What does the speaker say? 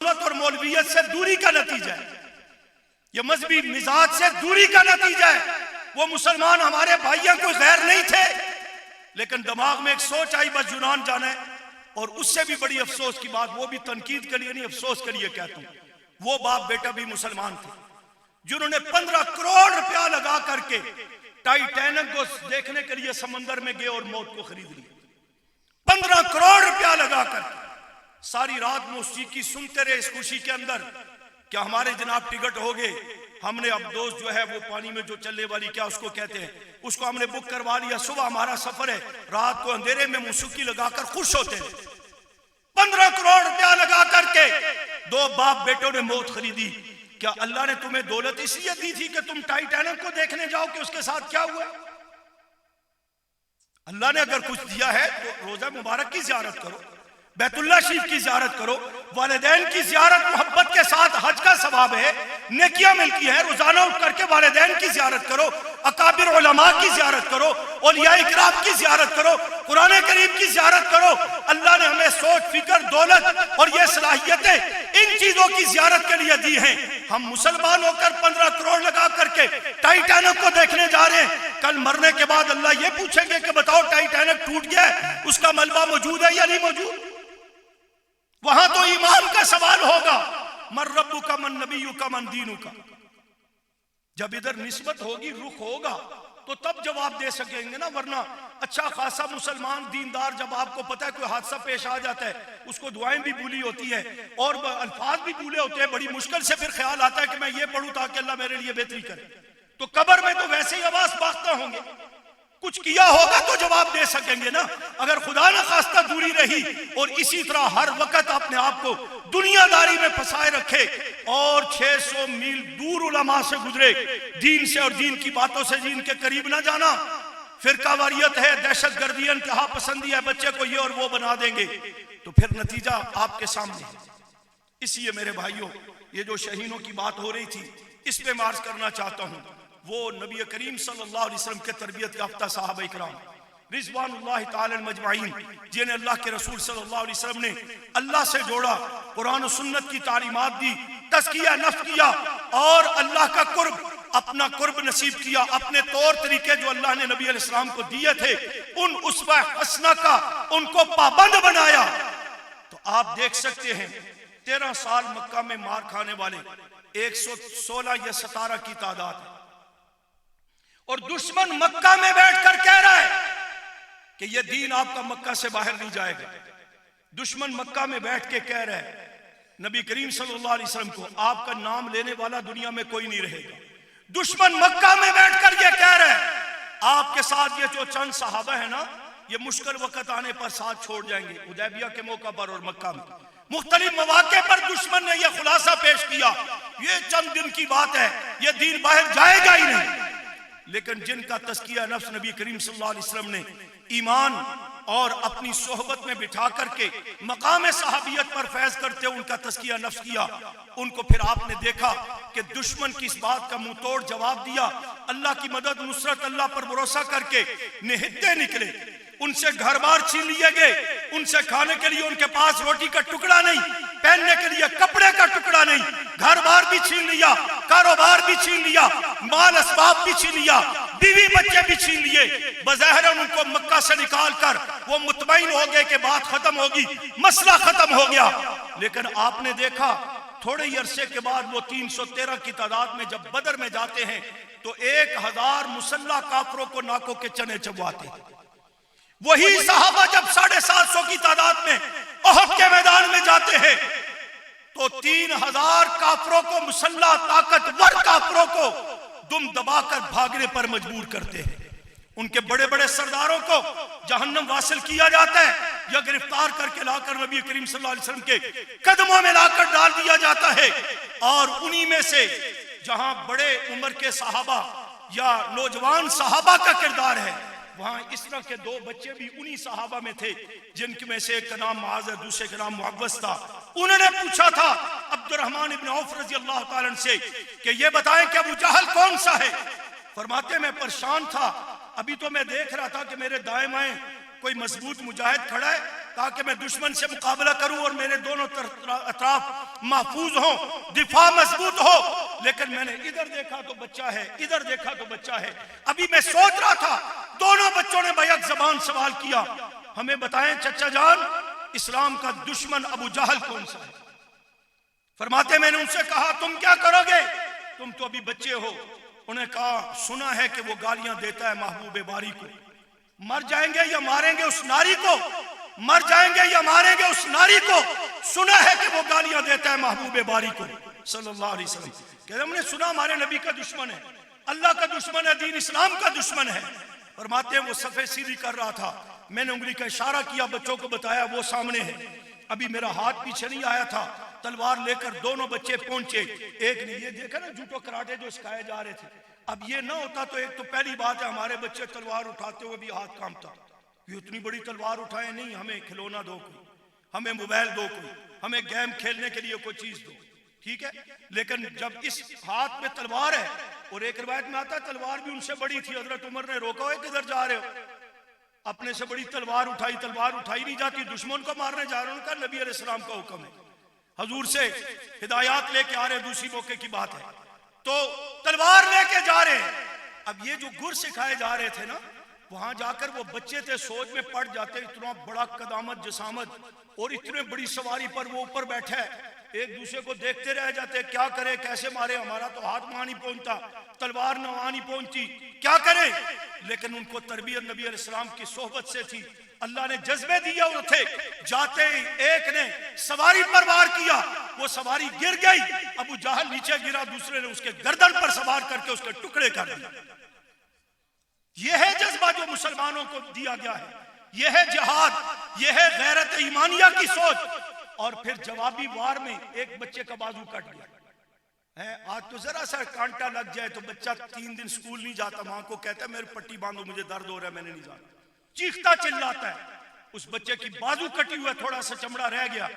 और मौलवियत से दूरी का नतीजा है, यह मजहबी मिजाज से दूरी का नतीजा है। वो मुसलमान हमारे भाइयों कोई गैर नहीं थे, लेकिन दिमाग में एक सोच आई बस यूनान जाना है। और उससे भी बड़ी अफसोस की बात, वो भी तनकीद के लिए नहीं अफसोस के लिए कहता हूं, वो बाप बेटा भी मुसलमान थे जिन्होंने 15 करोड़ रुपया लगा करके टाइटैनिक को देखने के लिए समंदर में गए और मौत को खरीद लिया। 15 करोड़ रुपया लगा कर सारी रात मौसीकी सुनते रहे इस खुशी के अंदर क्या हमारे जनाब टिकट हो गए। हमने अब दोस्त जो है वो पानी में जो चलने वाली क्या उसको कहते हैं, उसको हमने बुक करवा लिया। सुबह हमारा सफर है, रात को अंधेरे में मौसीकी लगाकर खुश होते हैं। 15 करोड़ रुपया लगा करके दो बाप बेटों ने मौत खरीदी। क्या अल्लाह ने तुम्हें दौलत इसलिए दी थी कि तुम टाइटैनिक को देखने जाओ कि उसके साथ क्या हुआ? अल्लाह ने अगर कुछ दिया है तो रोजा मुबारक की ज़ियारत करो, बैतुल्लाह शरीफ की ज़ियारत करो, वालिदैन की ज़ियारत मोहब्बत के साथ हज का सवाब है, नेकियां मिलती है। रोजाना उठ करके वालिदैन की ज़ियारत करो, अकाबिर उलमा की ज़ियारत करो, औलिया इकराम की ज़ियारत करो, कुरान करीम की ज़ियारत करो। अल्लाह ने हमें सोच, फिक्र, दौलत और ये सलाहियतें इन चीजों की ज़ियारत के लिए दी हैं। हम मुसलमान होकर 15 करोड़ लगा करके टाइटैनिक को देखने जा रहे हैं। कल मरने के बाद अल्लाह ये पूछेंगे कि बताओ टाइटैनिक टूट गया, उसका मलबा मौजूद है या नहीं मौजूद? वहां तो ईमान का सवाल होगा, मन रब्बु का, मन नबीयु का, मन दीनु का। जब इधर निस्बत होगी, रुख होगा, तो तब जवाब दे सकेंगे ना। वरना अच्छा खासा मुसलमान दीनदार, जब आपको पता है कोई हादसा पेश आ जाता है, उसको दुआएं भी भूली होती है और अल्फाज भी भूले होते हैं, बड़ी मुश्किल से फिर ख्याल आता है कि मैं ये पढ़ूं ताकि अल्लाह मेरे लिए बेहतरी करे। तो कब्र में तो वैसे ही आवाज बागता होंगे, कुछ किया होगा तो जवाब दे सकेंगे ना। अगर खुदा न खास्ता दूरी रही और इसी तरह हर वक्त अपने आप को दुनियादारी में फंसाए रखे और 600 मील दूर उलमा से गुजरे, दीन से और दीन की बातों से दीन के करीब ना जाना, फिरकावारियत है, दहशत गर्दी, इंतहा पसंदी है, बच्चे को ये और वो बना देंगे, तो फिर नतीजा आपके सामने है। इसलिए मेरे भाइयों, ये जो शहीनों की बात हो रही थी, इस पे मार्च करना चाहता हूं। वो नबी करीम सल्लल्लाहु अलैहि वसल्लम के तरबियत याफ्ता सहाबा इकराम रिज़वानुल्लाहि ताला मजमाइन, जिन्हें अल्लाह के रसूल सल्लल्लाहु अलैहि वसल्लम ने अल्लाह से जोड़ा, कुरान और सुन्नत की तालीमात दी, तज़किया नफ्स किया और अल्लाह का कुर्ब, अपना कुर्ब नसीब किया। अपने तौर तरीके जो अल्लाह ने नबी अलैहिस्सलाम को दिए थे, उन उसवा हसना का उनको पाबंद बनाया। तो आप देख सकते हैं 13 साल मक्का में मार खाने वाले 116 या 17 की तादाद है, और दुश्मन मक्का में बैठकर कह रहा है कि यह दीन आपका मक्का से बाहर नहीं जाएगा। दुश्मन मक्का में बैठ के कह रहा है नबी करीम सल्लल्लाहु अलैहि वसल्लम को, आपका नाम लेने वाला दुनिया में कोई नहीं रहेगा। दुश्मन मक्का में बैठकर यह कह रहा है आपके साथ ये जो चंद सहाबा है ना, ये मुश्किल वक्त आने पर साथ छोड़ जाएंगे। हुदैबिया के मौका पर और मक्का में मुख्तलिफ मौके पर दुश्मन ने यह खुलासा पेश किया, ये चंद दिन की बात है, ये दीन बाहर जाएगा ही नहीं। लेकिन जिनका तज़किया नफ्स नबी करीम सल्लल्लाहु अलैहि वसल्लम ने ईमान और अपनी सोहबत में बिठा करके मकाम सहाबियत पर फैज करते उनका तज़किया नफ्स किया, उनको फिर आपने देखा कि दुश्मन की इस बात का मुंह तोड़ जवाब दिया। अल्लाह की मदद नुसरत, अल्लाह पर भरोसा करके निहत्ते निकले, उनसे घर बार छीन लिए गए, उनसे खाने के लिए उनके पास रोटी का टुकड़ा नहीं, पहनने के लिए कपड़े का टुकड़ा नहीं, घर बार भी छीन लिया, कारोबार भी छीन लिया, माल असबाब भी छीन लिया, बीवी बच्चे भी छीन लिए। बज़ाहिरन उनको मक्का से निकाल कर वो मुतमईन हो गए कि बात खत्म होगी, मसला खत्म हो गया। लेकिन आपने देखा थोड़े ही अरसे के बाद वो 313 की तादाद में जब बदर में जाते हैं तो 1000 मुसल्ला काफरों को नाकों के चने चबवाते हैं। वही सहाबा जब 750 की तादाद में ओहद के मैदान में जाते हैं तो 3000 काफरों को, मुसल्ला ताकतवर काफरों को दुम दबाकर भागने पर मजबूर करते हैं। उनके बड़े बड़े सरदारों को जहन्नम वासिल किया जाता है या गिरफ्तार करके लाकर नबी करीम सल्लल्लाहु अलैहि वसल्लम के कदमों में लाकर डाल दिया जाता है। और उन्हीं में से जहां बड़े उम्र के सहाबा या नौजवान सहाबा का किरदार है, वहां इस तरह के 2 बच्चे भी उन्हीं सहाबा में थे, जिनके में से एक का नाम मुआज़ है, दूसरे का नाम मुअव्वज़ था। उन्होंने पूछा था अब्दुर्रहमान इब्न औफ रज़ी अल्लाह ताला अन्हु से कि ये बताएं कि अबू जहल कौन सा है। फरमाते मैं परेशान था, अभी तो मैं देख रहा था कि मेरे दाएं बाएं कोई मजबूत मुजाहिद खड़ा है, ताकि मैं दुश्मन से मुकाबला करूं और मेरे दोनों अतराफ महफूज हो, दिफा मजबूत हो। लेकिन मैंने इधर देखा तो बच्चा है, इधर देखा तो बच्चा है। अभी मैं सोच रहा था, दोनों बच्चों ने बैक ज़बान सवाल किया, हमें बताएं चचा जान, इस्लाम का दुश्मन अबू जहल कौन सा है? फरमाते मैंने उनसे कहा तुम क्या करोगे, तुम तो अभी बच्चे हो। उन्हें कहा सुना है कि वो गालियां देता है महबूब बारी को, मर जाएंगे या मारेंगे उस नारी को, मर जाएंगे या मारेंगे उस नारी को। सुना है कि वो गालियां देता है महबूब बारी को सल्लल्लाहु अलैहि वसल्लम। कहते हमने सुना हमारे नबी का दुश्मन है, अल्लाह का दुश्मन है, दीन इस्लाम का दुश्मन है। फरमाते हैं वो सफे सीधी कर रहा था, मैंने उंगली का इशारा किया, बच्चों को बताया वो सामने है। अभी मेरा हाथ पीछे नहीं आया था, तलवार लेकर दोनों बच्चे पहुंचे। एक ने ये देखा ना जूटो कराटे जो सिखाए जा रहे थे, अब ये ना होता तो एक तो पहली बात है हमारे बच्चे तलवार उठाते हुए भी हाथ कांपता, ये इतनी बड़ी तलवार उठाए नहीं, हमें खिलौना दो कोई, हमें मोबाइल दो कोई, हमें गेम खेलने के लिए कोई चीज दो, ठीक है। लेकिन जब इस हाथ में तलवार है, और एक रिवायत में आता है तलवार भी उनसे बड़ी थी, हजरत उमर ने रोका, किधर जा रहे हो, अपने से बड़ी तलवार उठाई, तलवार उठाई नहीं जाती, दुश्मन को मारने जा रहे हो। उनका नबी अलैहिस्सलाम का हुक्म है, हजूर से हिदायत लेके आ रहे, दूसरी मौके की बात है, तो तलवार लेके जा रहे हैं। अब ये जो गुर सिखाए जा रहे थे ना, वहां जाकर वो बच्चे थे सोच में पड़ जाते, इतना बड़ा कदामत जसामत और इतने बड़ी सवारी पर वो ऊपर बैठा है, एक दूसरे को देखते रह जाते, क्या करे कैसे मारे, हमारा तो हाथ वहां नहीं पहुंचता, तलवार न वहां नहीं पहुंचती, क्या करें। लेकिन उनको तरबियत नबी अलैहिस्सलाम की सोहबत से थी, अल्लाह ने जज्बे दिया थे। जाते ही एक ने सवारी पर वार किया, वो सवारी गिर गई, अबू जहल नीचे गिरा, दूसरे ने उसके गर्दन पर सवार करके उसके टुकड़े कर दिए। यह है जज्बा जो मुसलमानों को दिया गया है, यह है जिहाद, यह है गैरत ईमानिया की सोच। और फिर जवाबी वार में एक बच्चे का बाजू कट गया है। आज तो जरा सा कांटा लग जाए तो बच्चा 3 दिन स्कूल नहीं जाता, मां को कहता है मेरी पट्टी बांधो, मुझे दर्द हो रहा है, मैंने नहीं जाना, चीखता चिल्लाता है। उस बच्चे की बाजू कटी हुआ, थोड़ा सा चमड़ा रह गया,